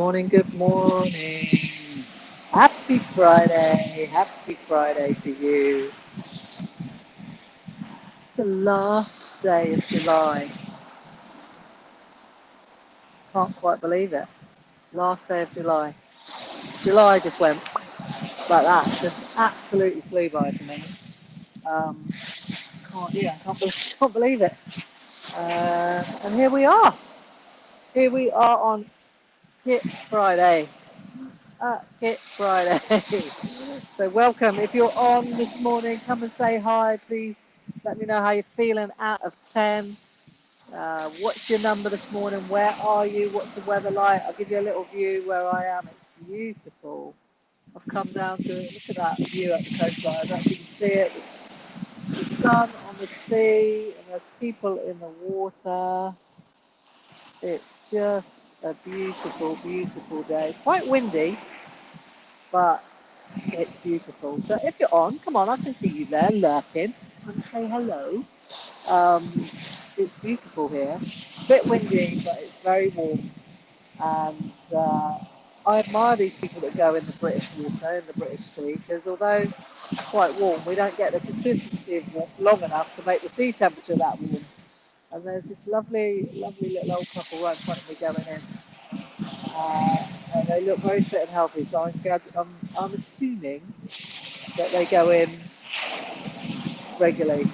morning, good morning. Happy Friday to you. It's the last day of July. Can't quite believe it. Last day of July. July just went like that, just absolutely flew by for me. Um, can't believe it. And here we are. Here we are on Hit Friday. Hit Friday. So welcome. If you're on this morning, come and say hi, please. Let me know how you're feeling out of 10. What's your number this morning? Where are you? What's the weather like? I'll give you a little view where I am. It's beautiful. I've come down to look at that view at the coastline. I don't know if you can see it. The sun on the sea, and there's people in the water. It's just a beautiful, beautiful day. It's quite windy, but it's beautiful. So if you're on, come on, I can see you there lurking. Come say hello. Um, it's beautiful here. A bit windy, but it's very warm. And I admire these people that go in the British water, in the British Sea, because although it's quite warm, we don't get the consistency of warmth long enough to make the sea temperature that warm. And there's this lovely, lovely little old couple right in front of me going in. And they look very fit and healthy, so I'm assuming that they go in regularly.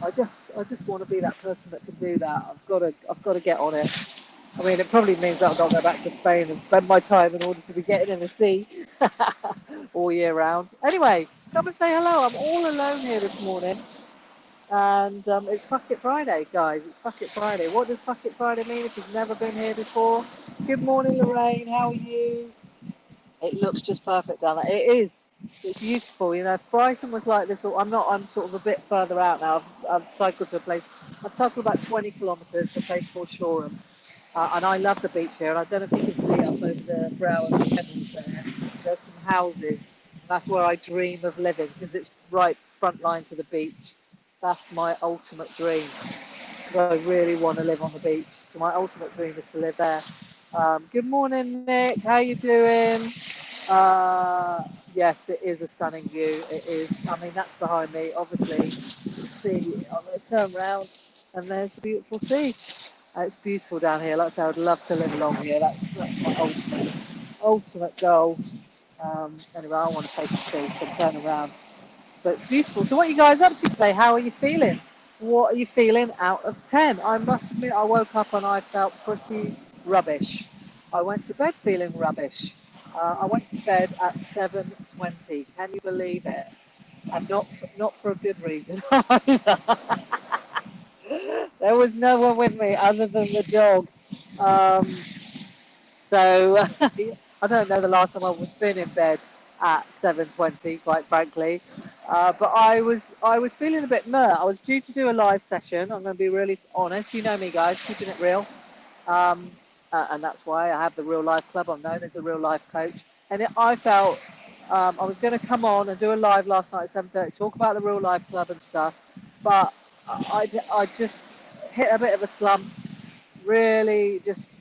I just want to be that person that can do that. I've got to get on it. I mean, it probably means that I've got to go back to Spain and spend my time in order to be getting in the sea all year round. Anyway, come and say hello. I'm all alone here this morning, and it's Fuck It Friday, guys. It's Fuck It Friday. What does Fuck It Friday mean if you've never been here before? Good morning, Lorraine. How are you? It looks just perfect down there. It is. It's beautiful. You know, if Brighton was like this, I'm not. I'm sort of a bit further out now. I've cycled to a place. I've cycled about 20 kilometres to a place called Shoreham, and I love the beach here. And I don't know if you can see up over the brow of the pebbles there. There's some houses. That's where I dream of living because it's right front line to the beach. That's my ultimate dream. I really want to live on the beach. So my ultimate dream is to live there. Good morning, Nick. How you doing? Yes, it is a stunning view. It is. I mean, that's behind me, obviously. See, I'm going to turn around, and there's the beautiful sea. It's beautiful down here. Like I say, I would love to live along here. That's my ultimate goal. Anyway, I want to take a sea, so turn around. So it's beautiful. So what are you guys up to today? How are you feeling? What are you feeling out of 10? I must admit, I woke up and I felt pretty rubbish. I went to bed feeling rubbish. I went to bed at 7:20. Can you believe it? And not for a good reason either. There was no one with me other than the dog. Um, so I don't know the last time I've been in bed at 7:20, quite frankly. But I was feeling a bit meh. I was due to do a live session. I'm going to be really honest. You know me, guys, keeping it real. Um, and that's why I have the Real Life Club. I'm known as a real life coach. And I felt I was going to come on and do a live last night at 7:30, talk about the Real Life Club and stuff. But I just hit a bit of a slump, really just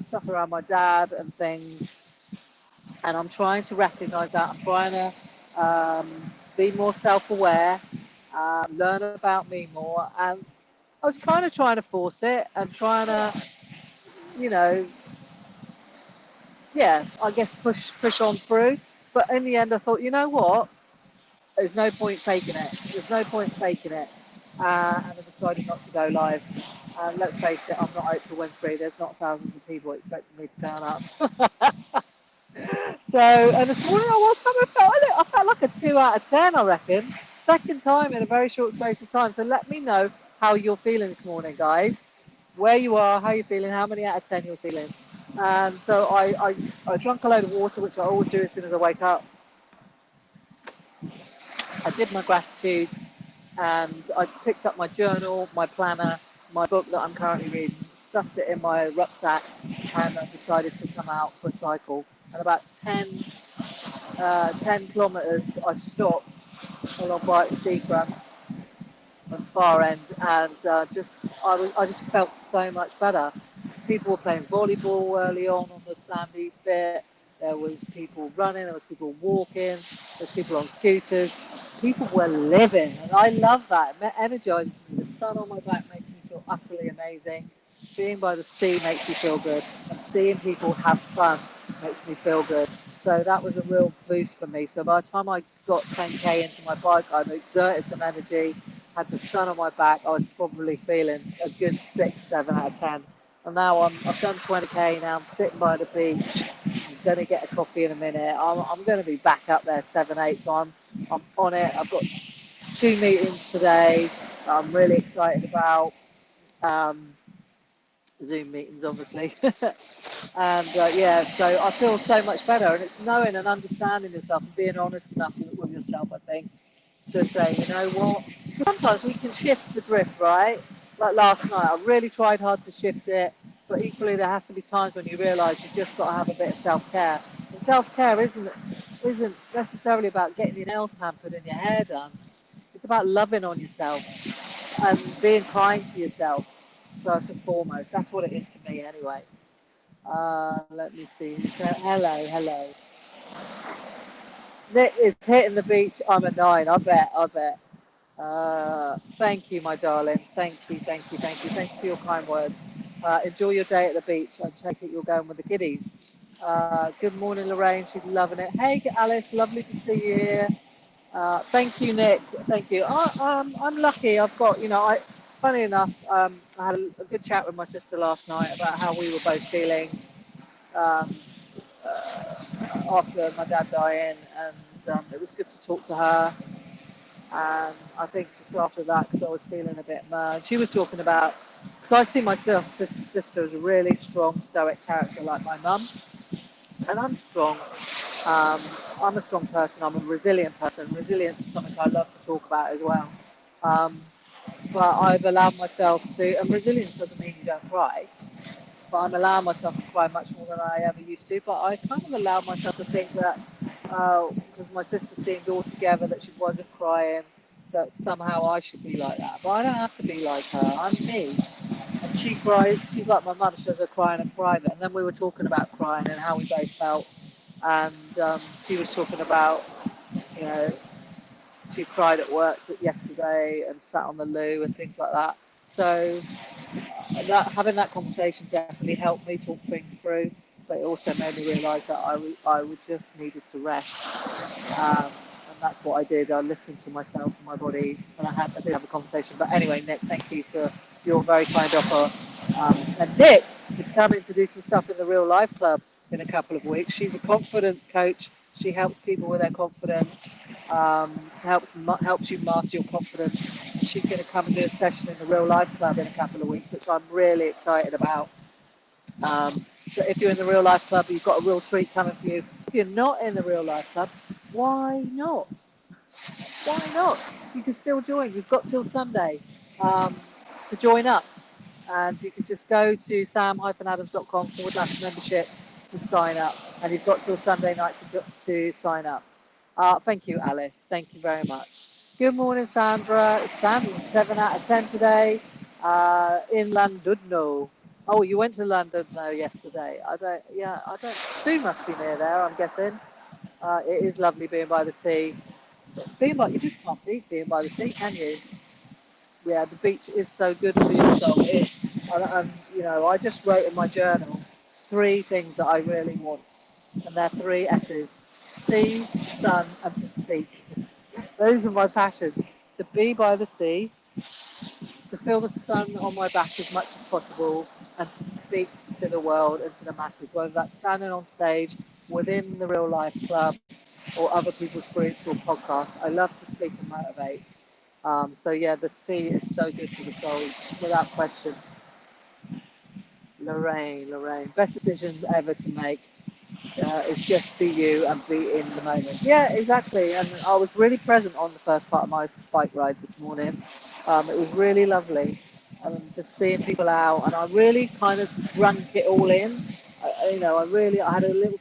stuff around my dad and things. And I'm trying to recognize that. I'm trying to be more self aware, learn about me more. And I was kind of trying to force it and trying to, you know, yeah, I guess push on through. But in the end, I thought, you know what? There's no point faking it. There's no point faking it. And I decided not to go live. And let's face it, I'm not Oprah Winfrey. There's not thousands of people expecting me to turn up. So, and this morning I woke up and I felt like a 2 out of 10, I reckon. Second time in a very short space of time. So let me know how you're feeling this morning, guys. Where you are, how you're feeling, how many out of 10 you're feeling. And so I drank a load of water, which I always do as soon as I wake up. I did my gratitudes, and I picked up my journal, my planner, my book that I'm currently reading, stuffed it in my rucksack, and I decided to come out for a cycle. And about 10 kilometres, I stopped along Brighton Seafront on the far end, and I just felt so much better. People were playing volleyball early on the sandy bit. There was people running, there was people walking, there was people on scooters. People were living, and I love that. It energizes me. The sun on my back makes me feel utterly amazing. Being by the sea makes me feel good, and seeing people have fun makes me feel good. So that was a real boost for me. So by the time I got 10k into my bike, I'd exerted some energy, had the sun on my back. I was probably feeling a good 6, 7 out of 10. And now I've done 20k now. I'm sitting by the beach. I'm going to get a coffee in a minute. I'm going to be back up there 7, 8. So I'm on it. I've got 2 meetings today. I'm really excited about. Um, Zoom meetings, obviously. And yeah, so I feel so much better. And it's knowing and understanding yourself and being honest enough with yourself, I think, to say, you know what? Because sometimes we can shift the drift, right? Like last night, I really tried hard to shift it, but equally there has to be times when you realise you've just got to have a bit of self-care. And self-care isn't necessarily about getting your nails pampered and your hair done. It's about loving on yourself and being kind to yourself first and foremost. That's what it is to me, anyway. Let me see. So, hello. Nick is hitting the beach. I'm a 9. I bet. Thank you, my darling. Thank you for your kind words. Enjoy your day at the beach. I take it you're going with the kiddies. Good morning, Lorraine. She's loving it. Hey, Alice. Lovely to see you here. Thank you, Nick. Thank you. I'm lucky. I've got, funny enough, I had a good chat with my sister last night about how we were both feeling um, after my dad dying, and it was good to talk to her. And I think just after that, because I was feeling a bit mad, she was talking about, because I see myself, sister, as a really strong, stoic character like my mum, and I'm strong. Um, I'm a strong person. I'm a resilient person. Resilience is something I love to talk about as well. Um, but I've allowed myself to, and resilience doesn't mean you don't cry, but I'm allowing myself to cry much more than I ever used to. But I kind of allowed myself to think that because my sister seemed all together, that she wasn't crying, that somehow I should be like that. But I don't have to be like her. I'm me. And she cries. She's like my mum. She does her crying in private. And then we were talking about crying and how we both felt. And she was talking about, you know, she cried at work yesterday and sat on the loo and things like that. So that having that conversation definitely helped me talk things through, but it also made me realise that I would just needed to rest, and that's what I did. I listened to myself and my body, and I did have a conversation. But anyway, Nick, thank you for your very kind offer. And Nick is coming to do some stuff in the Real Life Club in a couple of weeks. She's a confidence coach. She helps people with their confidence, helps you master your confidence. She's going to come and do a session in the Real Life Club in a couple of weeks, which I'm really excited about. So if you're in the Real Life Club, you've got a real treat coming for you. If you're not in the Real Life Club, why not? Why not? You can still join. You've got till Sunday to join up. And you can just go to sam-adams.com/membership to sign up. And you've got till Sunday night to sign up. Thank you, Alice. Thank you very much. Good morning, Sandra. It's Sandra, 7 out of 10 today in Llandudno. Oh, you went to Llandudno yesterday. I don't. Sue must be near there, I'm guessing. It is lovely being by the sea. You just can't beat being by the sea, can you? Yeah, the beach is so good for your soul. It is. I just wrote in my journal 3 things that I really want, and they're 3 S's: sea, sun, and to speak. Those are my passions: to be by the sea, to feel the sun on my back as much as possible, and to speak to the world and to the masses, whether that's standing on stage within the Real Life Club or other people's groups or podcasts. I love to speak and motivate. So yeah, the sea is so good for the soul, without question. Lorraine, best decision ever to make is just be you and be in the moment. Yeah, exactly. And I was really present on the first part of my bike ride this morning. It was really lovely, just seeing people out, and I really kind of drunk it all in. I had a little.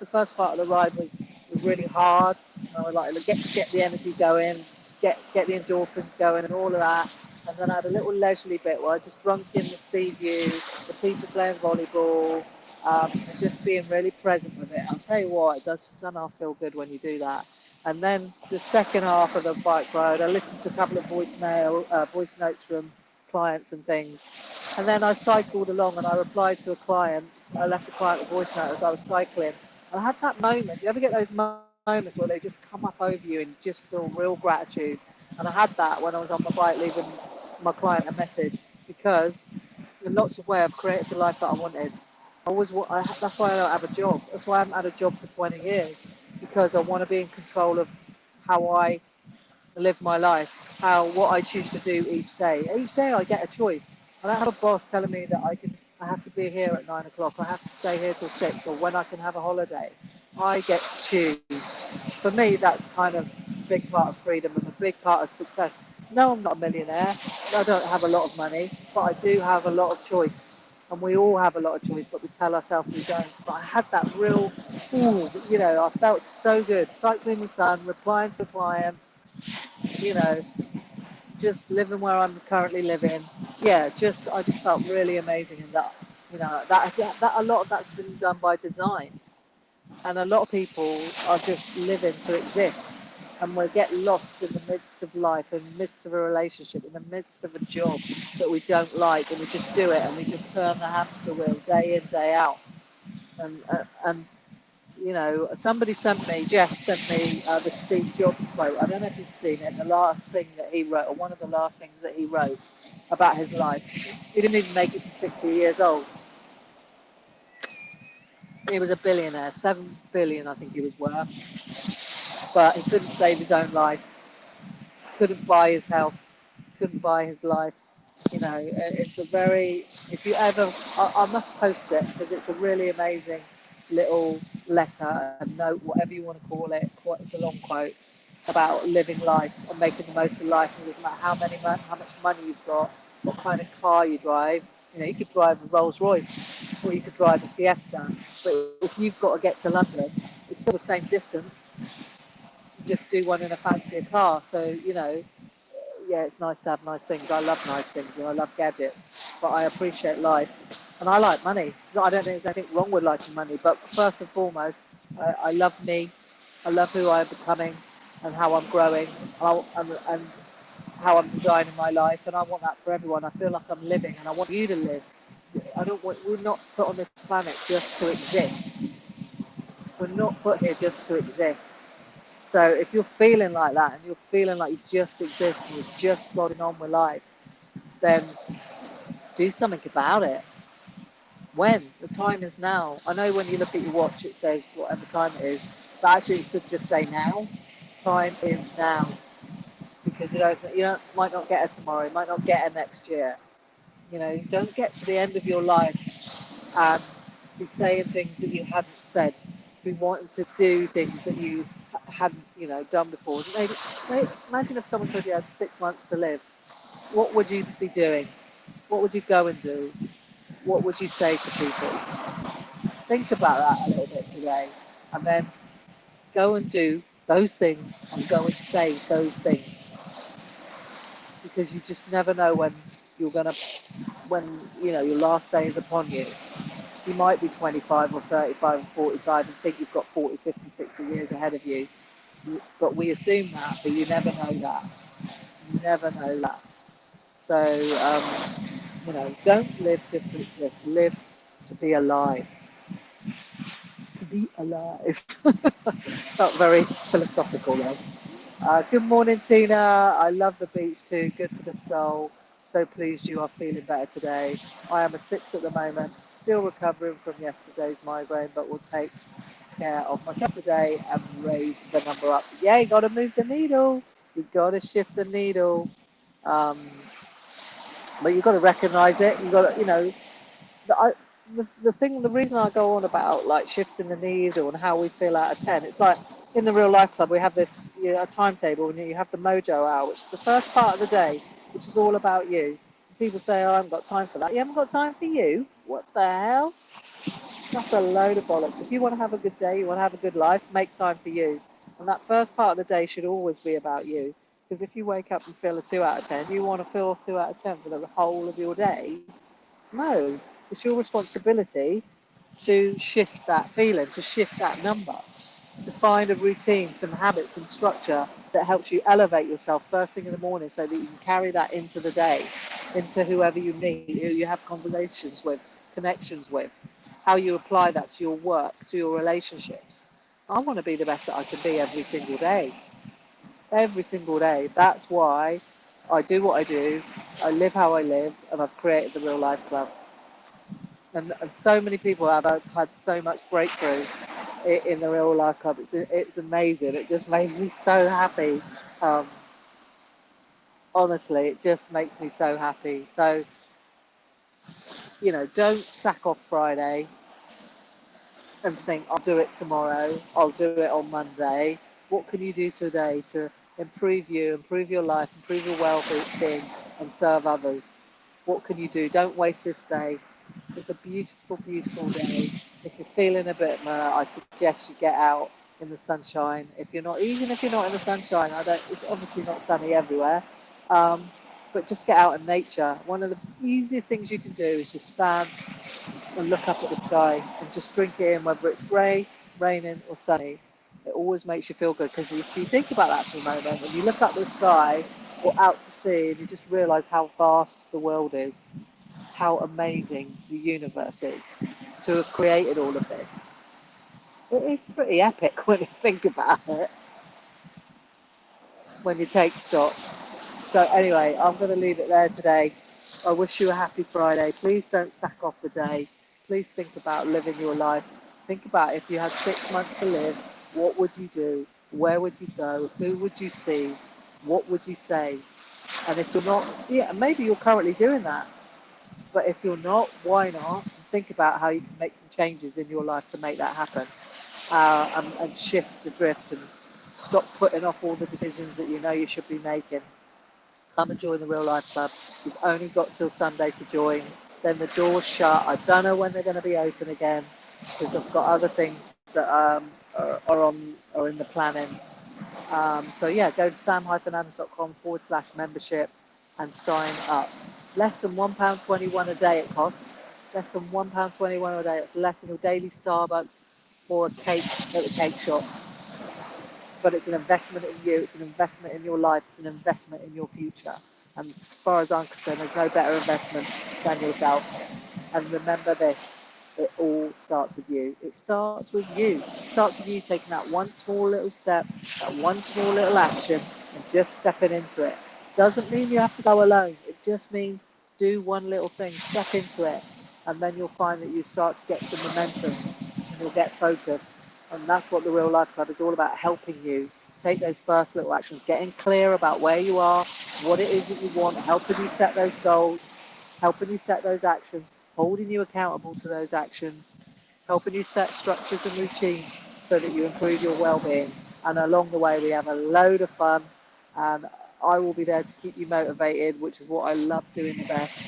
The first part of the ride was really hard. I would like to get the energy going, get the endorphins going, and all of that. and then I had a little leisurely bit where I just drunk in the sea view, the people playing volleyball, and just being really present with it. I'll tell you what, it does feel good when you do that. And then the second half of the bike ride, I listened to a couple of voice notes from clients and things. And then I cycled along and I replied to a client. I left a client a voice note as I was cycling. And I had that moment. Do you ever get those moments where they just come up over you and you just feel real gratitude? And I had that when I was on my bike leaving my client a message because in lots of ways I've created the life that I wanted. That's why I don't have a job. That's why I haven't had a job for 20 years because I want to be in control of how I live my life, what I choose to do each day. Each day I get a choice. I don't have a boss telling me that I have to be here at 9 o'clock. I have to stay here till 6, or when I can have a holiday. I get to choose. For me, that's kind of a big part of freedom and a big part of success. No, I'm not a millionaire. I don't have a lot of money, but I do have a lot of choice. And we all have a lot of choice, but we tell ourselves we don't. But I had that real, I felt so good. Cycling in the sun, replying to a client, you know, just living where I'm currently living. Yeah, I just felt really amazing in that, that a lot of that's been done by design. And a lot of people are just living to exist. And we get lost in the midst of life, in the midst of a relationship, in the midst of a job that we don't like, and we just do it, and we just turn the hamster wheel day in, day out. And somebody Jess sent me the Steve Jobs quote. I don't know if you've seen it, the last thing that he wrote, or one of the last things that he wrote about his life. He didn't even make it to 60 years old. He was a billionaire, 7 billion, I think he was worth. But he couldn't save his own life, couldn't buy his health, couldn't buy his life. It's a very, if you ever, I must post it because it's a really amazing little letter, a note, whatever you want to call it. It's a long quote about living life and making the most of life. And it doesn't matter how much money you've got, what kind of car you drive. You could drive a Rolls Royce or you could drive a Fiesta. But if you've got to get to London, it's still the same distance. You just do one in a fancier car. So, yeah, it's nice to have nice things. I love nice things and I love gadgets, but I appreciate life and I like money. I don't think there's anything wrong with liking money, but first and foremost, I love me. I love who I'm becoming and how I'm growing and how I'm designing my life, and I want that for everyone. I feel like I'm living, and I want you to live. We're not put on this planet just to exist. We're not put here just to exist. So if you're feeling like that and you're feeling like you just exist and you're just plodding on with life, then do something about it. When? The time is now. I know when you look at your watch it says whatever time it is, but actually it should just say now. Time is now. Because might not get it tomorrow, you might not get it next year. Don't get to the end of your life and be saying things that you hadn't said, be wanting to do things that you hadn't, done before. Imagine if someone told you had 6 months to live. What would you be doing? What would you go and do? What would you say to people? Think about that a little bit today, and then go and do those things and go and say those things, because you just never know when your last day is upon you. You might be 25 or 35 or 45 and think you've got 40, 50, 60 years ahead of you. But we assume that, but you never know that. You never know that. So, don't live just to exist. Live to be alive. To be alive. Felt very philosophical then. Good morning, Tina. I love the beach too. Good for the soul. So pleased you are feeling better today. I am a 6 at the moment, still recovering from yesterday's migraine, but will take care of myself today and raise the number up. Yeah, you got to move the needle. You got to shift the needle. Um, but you got to recognize it. You got to, I, the reason I go on about like shifting the needle and how we feel out of 10, it's like in the Real Life Club we have this a timetable, and you have the Mojo Hour, which is the first part of the day, which is all about you. People say, "Oh, I haven't got time for that." You haven't got time for you? What the hell? That's a load of bollocks. If you want to have a good day, you want to have a good life, make time for you. And that first part of the day should always be about you. Because if you wake up and feel a 2 out of 10, you want to feel 2 out of 10 for the whole of your day? No, it's your responsibility to shift that feeling, to shift that number, to find a routine, some habits, some structure that helps you elevate yourself first thing in the morning so that you can carry that into the day, into whoever you meet, who you have conversations with, connections with, how you apply that to your work, to your relationships. I want to be the best that I can be every single day. Every single day. That's why I do what I do, I live how I live, and I've created the Real Life Club. And so many people have had so much breakthrough in the Real Life Club. It's amazing. It just makes me so happy. Um, Honestly, it just makes me so happy. So, don't sack off Friday and think, I'll do it tomorrow, I'll do it on Monday. What can you do today to improve you, improve your life, improve your well-being, and serve others? What can you do? Don't waste this day. It's a beautiful, beautiful day. If you're feeling a bit I suggest you get out in the sunshine. If you're not, even if you're not in the sunshine, it's obviously not sunny everywhere. Um, but just get out in nature. One of the easiest things you can do is just stand and look up at the sky and just drink it in, whether it's grey, raining, or sunny. It always makes you feel good because if you think about that for a moment, when you look up at the sky or out to sea, and you just realise how vast the world is, how amazing the universe is to have created all of this. It is pretty epic when you think about it, when you take stock. So anyway, I'm going to leave it there today. I wish you a happy Friday. Please don't sack off the day. Please think about living your life. Think about if you had 6 months to live, what would you do? Where would you go? Who would you see? What would you say? And if you're not, yeah, maybe you're currently doing that. But if you're not, why not? Think about how you can make some changes in your life to make that happen, and shift the drift and stop putting off all the decisions that you know you should be making. Come and join the Real Life Club. You've only got till Sunday to join. Then the doors shut. I don't know when they're going to be open again because I've got other things that are in the planning. So yeah, go to sam-adams.com/membership and sign up. Less than £1.21 a day it costs. Less than £1.21 a day. It's less than your daily Starbucks or a cake at the cake shop. But it's an investment in you. It's an investment in your life. It's an investment in your future. And as far as I'm concerned, there's no better investment than yourself. And remember this, it all starts with you. It starts with you. It starts with you taking that one small little step, that one small little action, and just stepping into it. Doesn't mean you have to go alone. It just means do one little thing, step into it, and then you'll find that you start to get some momentum and you'll get focused. And that's what the Real Life Club is all about, helping you take those first little actions, getting clear about where you are, what it is that you want, helping you set those goals, helping you set those actions, holding you accountable to those actions, helping you set structures and routines so that you improve your well-being. And along the way, we have a load of fun, and I will be there to keep you motivated, which is what I love doing the best.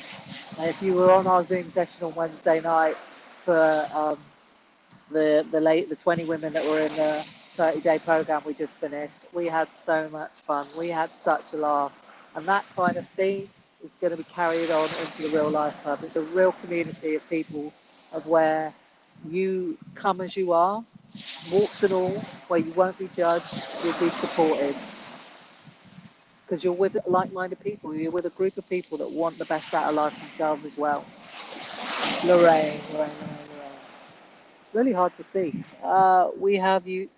And if you were on our Zoom session on Wednesday night for the 20 women that were in the 30-day program we just finished, we had so much fun. We had such a laugh, and that kind of theme is going to be carried on into the Real Life Club. It's a real community of people, of where you come as you are, warts and all, where you won't be judged, you'll be supported, because you're with like-minded people. You're with a group of people that want the best out of life themselves as well. Lorraine. Really hard to see. We have you.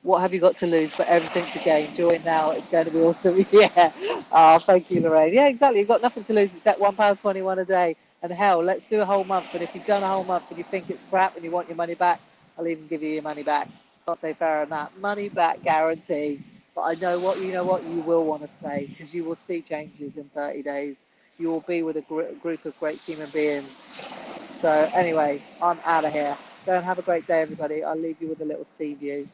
What have you got to lose but everything to gain? Join now. It's going to be awesome. Yeah. Oh, thank you, Lorraine. Yeah, exactly. You've got nothing to lose except £1.21 a day. And hell, let's do a whole month. And if you've done a whole month and you think it's crap and you want your money back, I'll even give you your money back. Can't say fairer than that. Money back guarantee. But I know what you will want to say, because you will see changes in 30 days. You will be with a group of great human beings. So anyway, I'm out of here. Go and have a great day, everybody. I'll leave you with a little sea view.